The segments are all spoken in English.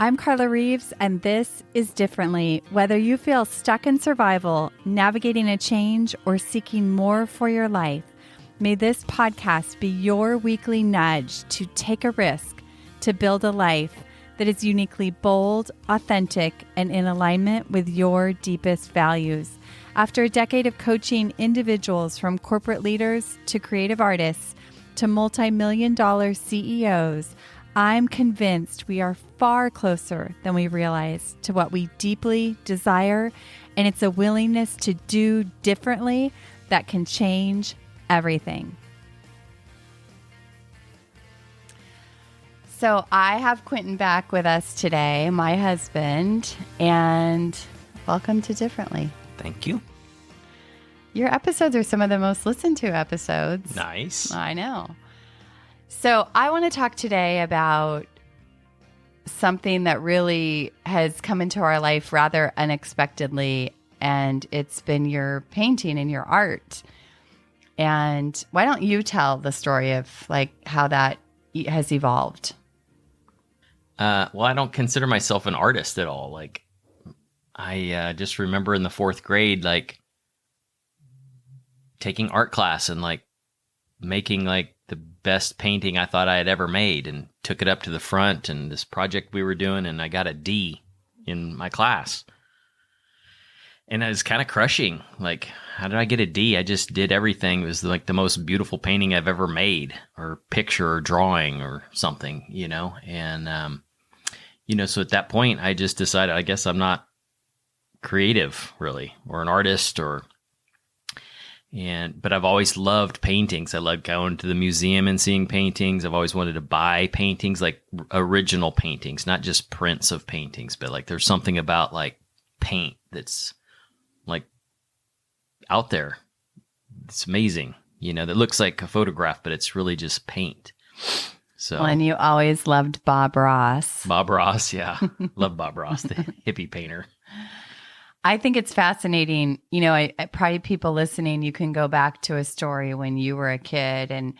I'm Carla Reeves, and this is Differently. Whether you feel stuck in survival, navigating a change, or seeking more for your life, may this podcast be your weekly nudge to take a risk, to build a life that is uniquely bold, authentic, and in alignment with your deepest values. After a decade of coaching individuals from corporate leaders to creative artists to multi-million-dollar CEOs, I'm convinced we are far closer than we realize to what we deeply desire, and it's a willingness to do differently that can change everything. So I have Quinton back with us today, my husband, and welcome to Differently. Thank you. Your episodes are some of the most listened to episodes. Nice. I know. So I want to talk today about something that really has come into our life rather unexpectedly, and it's been your painting and your art. And why don't you tell the story of like how that has evolved? Well, I don't consider myself an artist at all. Like, I just remember in the fourth grade, like taking art class and like making like the best painting I thought I had ever made, and took it up to the front and this project we were doing, and I got a D in my class. And it was kind of crushing. Like, how did I get a D? I just did everything. It was like the most beautiful painting I've ever made, or picture or drawing or something, you know? And, so at that point I just decided, I guess I'm not creative really, or an artist, but I've always loved paintings. I love going to the museum and seeing paintings. I've always wanted to buy paintings, like original paintings, not just prints of paintings, but like there's something about like paint that's like out there. It's amazing, that looks like a photograph, but it's really just paint. So, well, and you always loved Bob Ross. Bob Ross, yeah. Love Bob Ross, the hippie painter. I think it's fascinating. Probably people listening, you can go back to a story when you were a kid and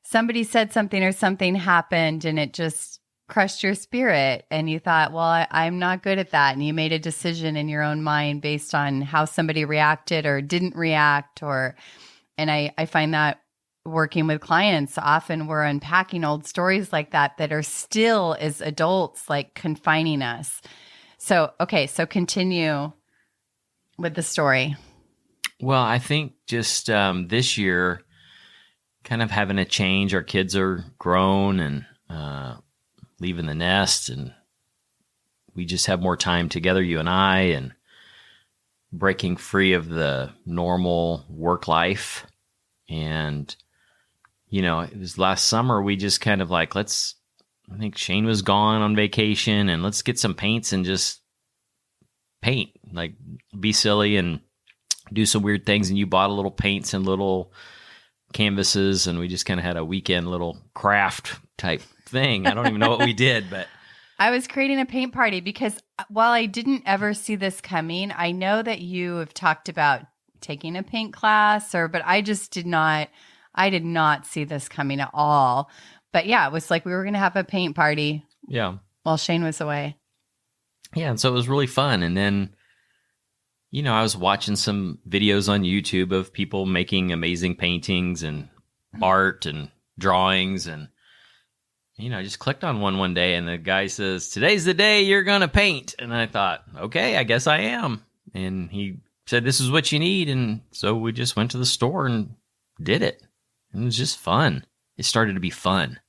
somebody said something or something happened and it just crushed your spirit. And you thought, well, I'm not good at that. And you made a decision in your own mind based on how somebody reacted or didn't react. And I find that working with clients, often we're unpacking old stories like that are still as adults, like confining us. So continue with the story. Well, I think just this year, kind of having a change. Our kids are grown and leaving the nest, and we just have more time together, you and I, and breaking free of the normal work life. And, it was last summer, we just kind of like, I think Shane was gone on vacation, and let's get some paints and just paint, like be silly and do some weird things. And you bought a little paints and little canvases, and we just kind of had a weekend little craft type thing. I don't even know what we did, but I was creating a paint party because while I didn't ever see this coming, I know that you have talked about taking a paint class, but I just did not see this coming at all. But yeah, it was like we were going to have a paint party. Yeah. While Shane was away. Yeah, and so it was really fun. And then, I was watching some videos on YouTube of people making amazing paintings and art and drawings. And, I just clicked on one day, and the guy says, "Today's the day you're going to paint." And I thought, okay, I guess I am. And he said, "This is what you need." And so we just went to the store and did it. And it was just fun. It started to be fun.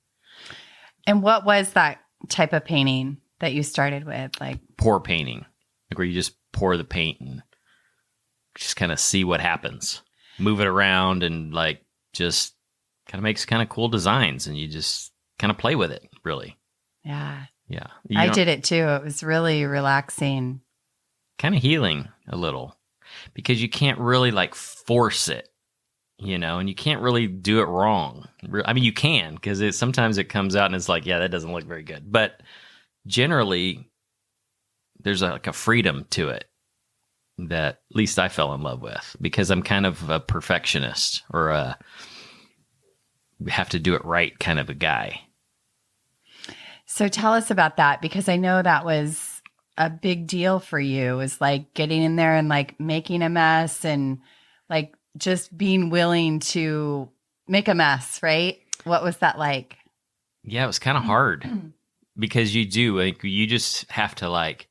And what was that type of painting that you started with? Like pour painting, like where you just pour the paint and just kind of see what happens, move it around, and like just kind of makes kind of cool designs, and you just kind of play with it, really. Yeah. Yeah. I did it too. It was really relaxing. Kind of healing a little, because you can't really like force it, and you can't really do it wrong. I mean, you can, because sometimes it comes out and it's like, yeah, that doesn't look very good. But generally, there's like a freedom to it that at least I fell in love with, because I'm kind of a perfectionist, or we have to do it right kind of a guy. So tell us about that, because I know that was a big deal for you, is like getting in there and like making a mess and like just being willing to make a mess, right? What was that like? Yeah, it was kind of hard because you just have to like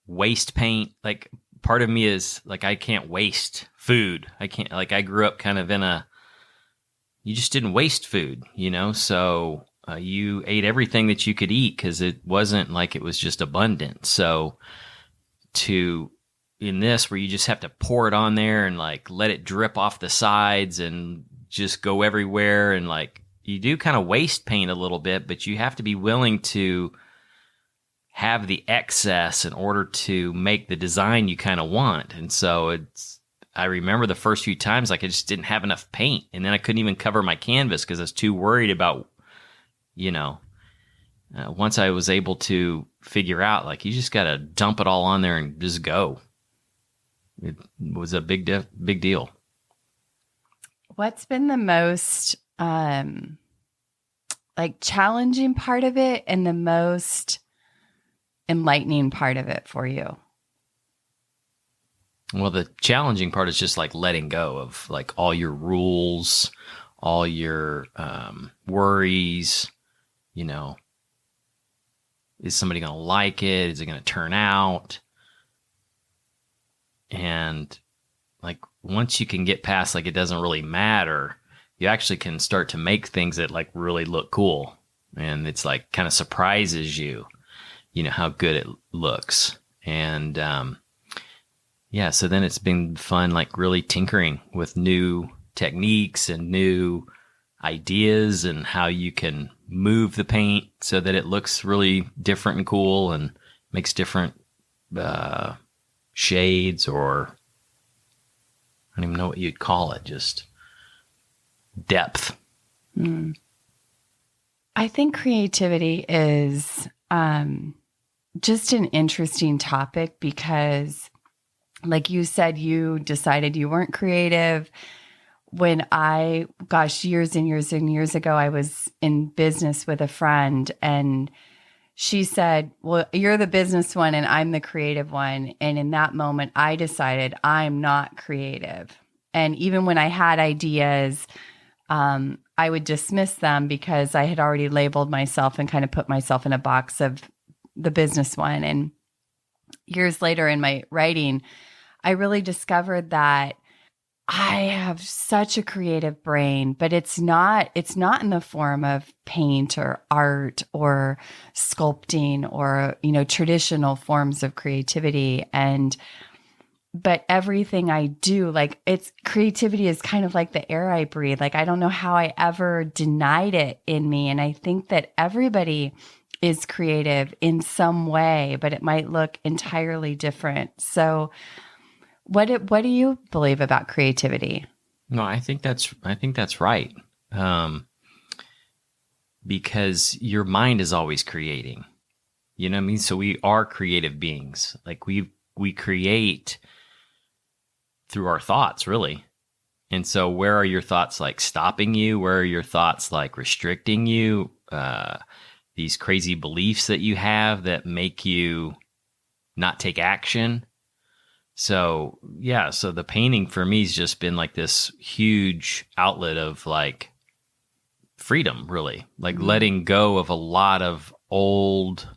waste paint. Like part of me is like, I can't waste food. I can't, like, I grew up kind of you just didn't waste food, So you ate everything that you could eat because it wasn't like it was just abundant. So in this, where you just have to pour it on there and like let it drip off the sides and just go everywhere, and like you do kind of waste paint a little bit, but you have to be willing to have the excess in order to make the design you kind of want. And so I remember the first few times, like I just didn't have enough paint, and then I couldn't even cover my canvas because I was too worried about, once I was able to figure out, like, you just got to dump it all on there and just go. It was a big deal. What's been the most like challenging part of it and the most enlightening part of it for you? Well, the challenging part is just like letting go of like all your rules, all your worries. Is somebody going to like it? Is it going to turn out? And like once you can get past like it doesn't really matter, you actually can start to make things that like really look cool, and it's like kind of surprises you, how good it looks. And so then it's been fun, like really tinkering with new techniques and new ideas and how you can move the paint so that it looks really different and cool and makes different shades, or I don't even know what you'd call it, just depth. I think creativity is just an interesting topic because, like you said, you decided you weren't creative. When years and years and years ago, I was in business with a friend, and she said, well, you're the business one and I'm the creative one. And in that moment, I decided I'm not creative. And even when I had ideas, I would dismiss them because I had already labeled myself and kind of put myself in a box of the business one. And years later in my writing, I really discovered that I have such a creative brain, but it's not in the form of paint or art or sculpting or, traditional forms of creativity. But everything I do, like creativity is kind of like the air I breathe. Like, I don't know how I ever denied it in me. And I think that everybody is creative in some way, but it might look entirely different. So what do you believe about creativity? No, I think that's right. Because your mind is always creating. You know what I mean? So we are creative beings. Like we create through our thoughts, really. And so where are your thoughts like stopping you? Where are your thoughts like restricting you? These crazy beliefs that you have that make you not take action. So the painting for me has just been like this huge outlet of like freedom, really, like letting go of a lot of old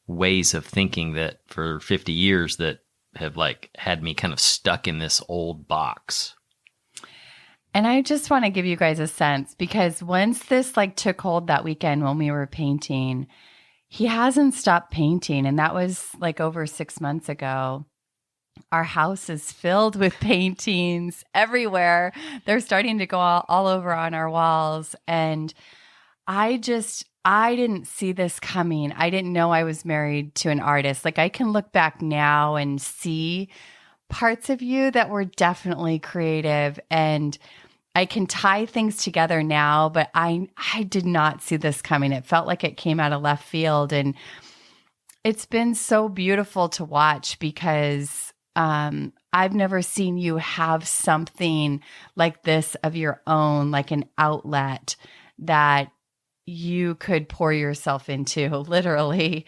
ways of thinking that for 50 years that have like had me kind of stuck in this old box. And I just want to give you guys a sense, because once this like took hold that weekend when we were painting, he hasn't stopped painting. And that was like over 6 months ago. Our house is filled with paintings everywhere. They're starting to go all over on our walls. And I didn't see this coming. I didn't know I was married to an artist. Like, I can look back now and see parts of you that were definitely creative, and I can tie things together now, but I did not see this coming. It felt like it came out of left field. And it's been so beautiful to watch because I've never seen you have something like this of your own, like an outlet that you could pour yourself into, literally.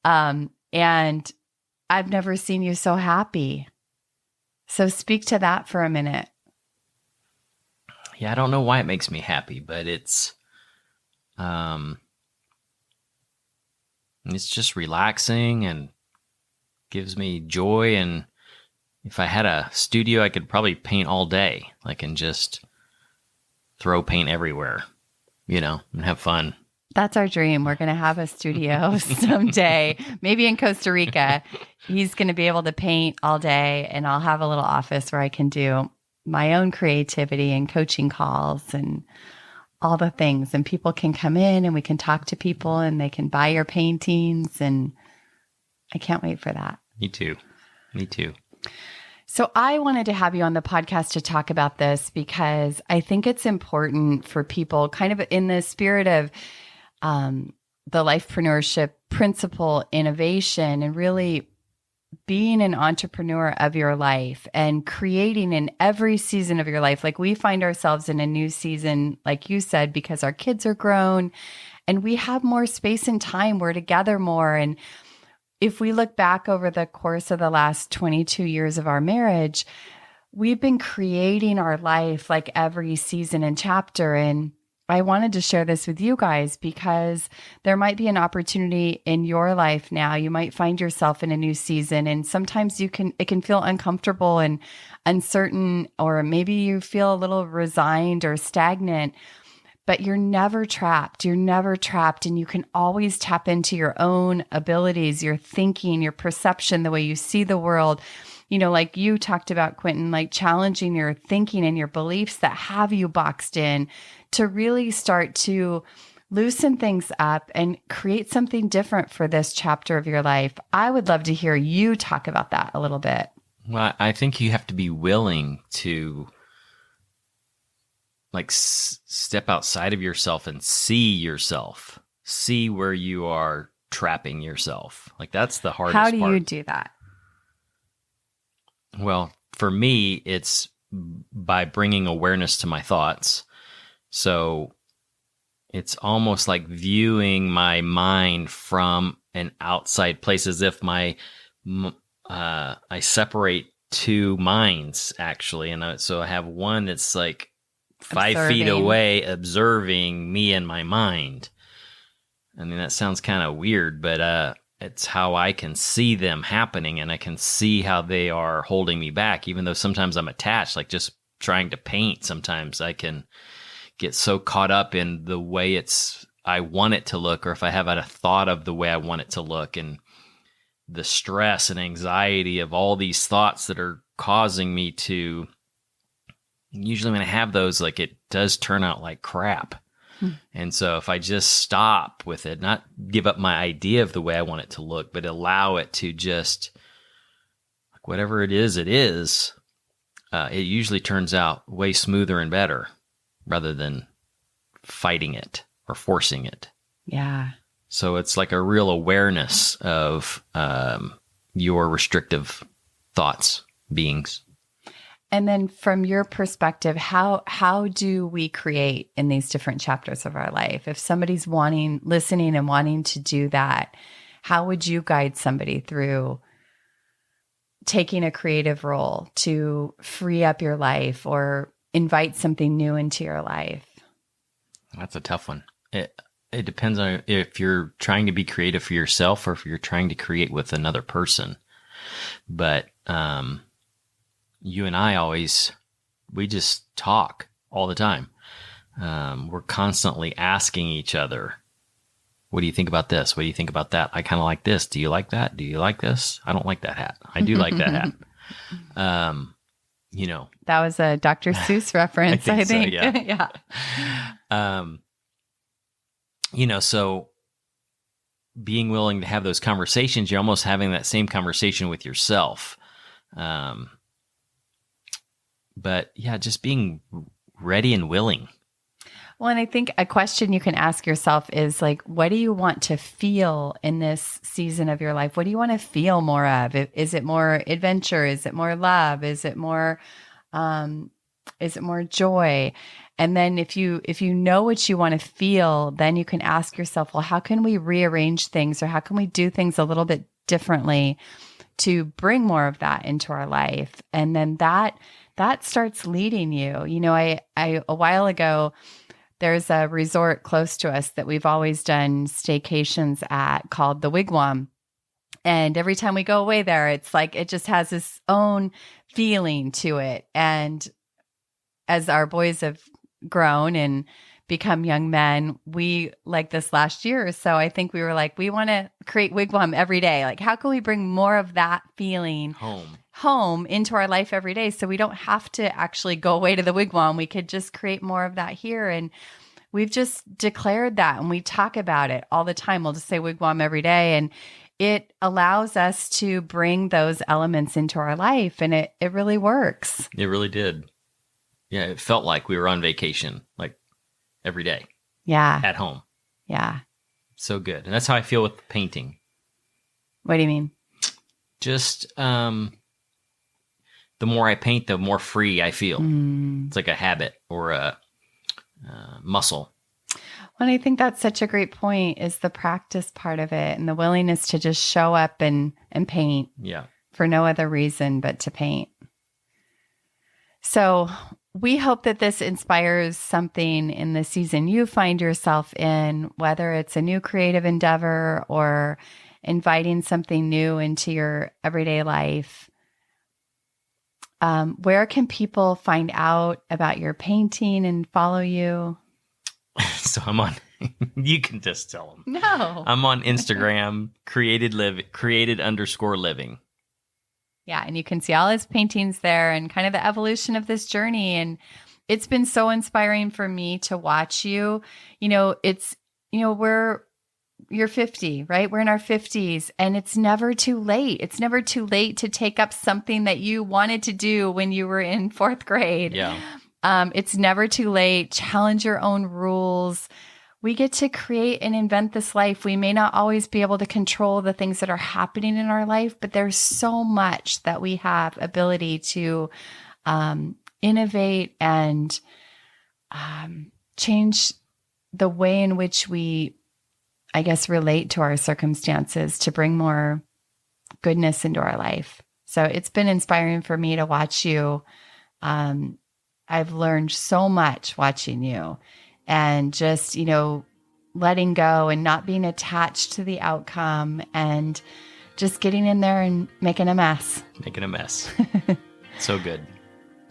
And I've never seen you so happy. So speak to that for a minute. Yeah, I don't know why it makes me happy, but it's just relaxing and gives me joy. And if I had a studio, I could probably paint all day, like, and just throw paint everywhere, and have fun. That's our dream. We're going to have a studio someday, maybe in Costa Rica. He's going to be able to paint all day, and I'll have a little office where I can do my own creativity and coaching calls and all the things. And people can come in and we can talk to people and they can buy your paintings. And I can't wait for that. Me too. So I wanted to have you on the podcast to talk about this because I think it's important for people, kind of in the spirit of the lifepreneurship principle, innovation, and really being an entrepreneur of your life and creating in every season of your life. Like, we find ourselves in a new season, like you said, because our kids are grown and we have more space and time. We're together more. And if we look back over the course of the last 22 years of our marriage, we've been creating our life like every season and chapter. And I wanted to share this with you guys because there might be an opportunity in your life now. You might find yourself in a new season, and sometimes it can feel uncomfortable and uncertain, or maybe you feel a little resigned or stagnant, but you're never trapped. You're never trapped, and you can always tap into your own abilities, your thinking, your perception, the way you see the world. Like you talked about, Quinton, like challenging your thinking and your beliefs that have you boxed in to really start to loosen things up and create something different for this chapter of your life. I would love to hear you talk about that a little bit. Well, I think you have to be willing to step outside of yourself and see where you are trapping yourself. Like, that's the hardest part. How do you do that? Well, for me, it's by bringing awareness to my thoughts. So it's almost like viewing my mind from an outside place, as if I separate two minds, actually. And so I have one that's like 5 feet away, observing me and my mind. I mean, that sounds kind of weird, but it's how I can see them happening, and I can see how they are holding me back, even though sometimes I'm attached, like just trying to paint. Sometimes I can get so caught up in the way I want it to look, or if I have a thought of the way I want it to look, and the stress and anxiety of all these thoughts that are causing me to, usually when I have those, like, it does turn out like crap. And so if I just stop with it, not give up my idea of the way I want it to look, but allow it to just, like, whatever it is, it usually turns out way smoother and better rather than fighting it or forcing it. Yeah. So it's like a real awareness of your restrictive thoughts, beings. And then from your perspective, how do we create in these different chapters of our life? If somebody's listening and wanting to do that, how would you guide somebody through taking a creative role to free up your life or invite something new into your life? That's a tough one. It depends on if you're trying to be creative for yourself or if you're trying to create with another person. But you and I we just talk all the time. We're constantly asking each other, what do you think about this? What do you think about that? I kind of like this. Do you like that? Do you like this? I don't like that hat. I do like that hat. That was a Dr. Seuss reference, I think. So, yeah. Yeah. So being willing to have those conversations, you're almost having that same conversation with yourself. But yeah, just being ready and willing. Well, and I think a question you can ask yourself is like, what do you want to feel in this season of your life? What do you want to feel more of? Is it more adventure? Is it more love? Is it more joy? And then if you know what you want to feel, then you can ask yourself, well, how can we rearrange things, or how can we do things a little bit differently to bring more of that into our life? And then that starts leading you. You know, I a while ago, there's a resort close to us that we've always done staycations at called the Wigwam. And every time we go away there, it's like it just has its own feeling to it. And as our boys have grown and become young men, we, like this last year or so, I think we were like, we want to create Wigwam every day. Like, how can we bring more of that feeling home into our life every day, so we don't have to actually go away to the Wigwam? We could just create more of that here. And we've just declared that, and we talk about it all the time. We'll just say Wigwam every day, and it allows us to bring those elements into our life, and it really works. It really did. Yeah, it felt like we were on vacation, like every day. Yeah. At home. Yeah. So good. And that's how I feel with painting. What do you mean? Just the more I paint, the more free I feel. It's like a habit or a muscle. Well, I think that's such a great point, is the practice part of it and the willingness to just show up and paint. Yeah. For no other reason but to paint. So we hope that this inspires something in the season you find yourself in, whether it's a new creative endeavor or inviting something new into your everyday life. Where can people find out about your painting and follow you? So I'm on, you can just tell them. No. I'm on Instagram, created_living. Yeah, and you can see all his paintings there and kind of the evolution of this journey. And it's been so inspiring for me to watch you. You know, you're 50, right? We're in our 50s, and it's never too late. It's never too late to take up something that you wanted to do when you were in 4th grade. Yeah. It's never too late. Challenge your own rules. We get to create and invent this life. We may not always be able to control the things that are happening in our life, but there's so much that we have ability to innovate and change the way in which we, I guess, relate to our circumstances to bring more goodness into our life. So it's been inspiring for me to watch you. I've learned so much watching you. And just, letting go and not being attached to the outcome and just getting in there and making a mess. So good.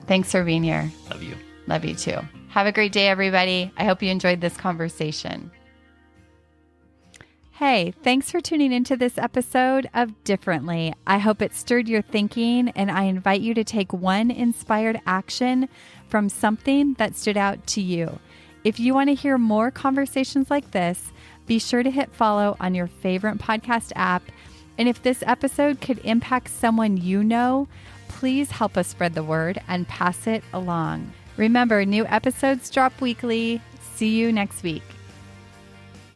Thanks for being here. Love you. Love you too. Have a great day, everybody. I hope you enjoyed this conversation. Hey, thanks for tuning into this episode of Differently. I hope it stirred your thinking, and I invite you to take one inspired action from something that stood out to you. If you want to hear more conversations like this, be sure to hit follow on your favorite podcast app. And if this episode could impact someone you know, please help us spread the word and pass it along. Remember, new episodes drop weekly. See you next week.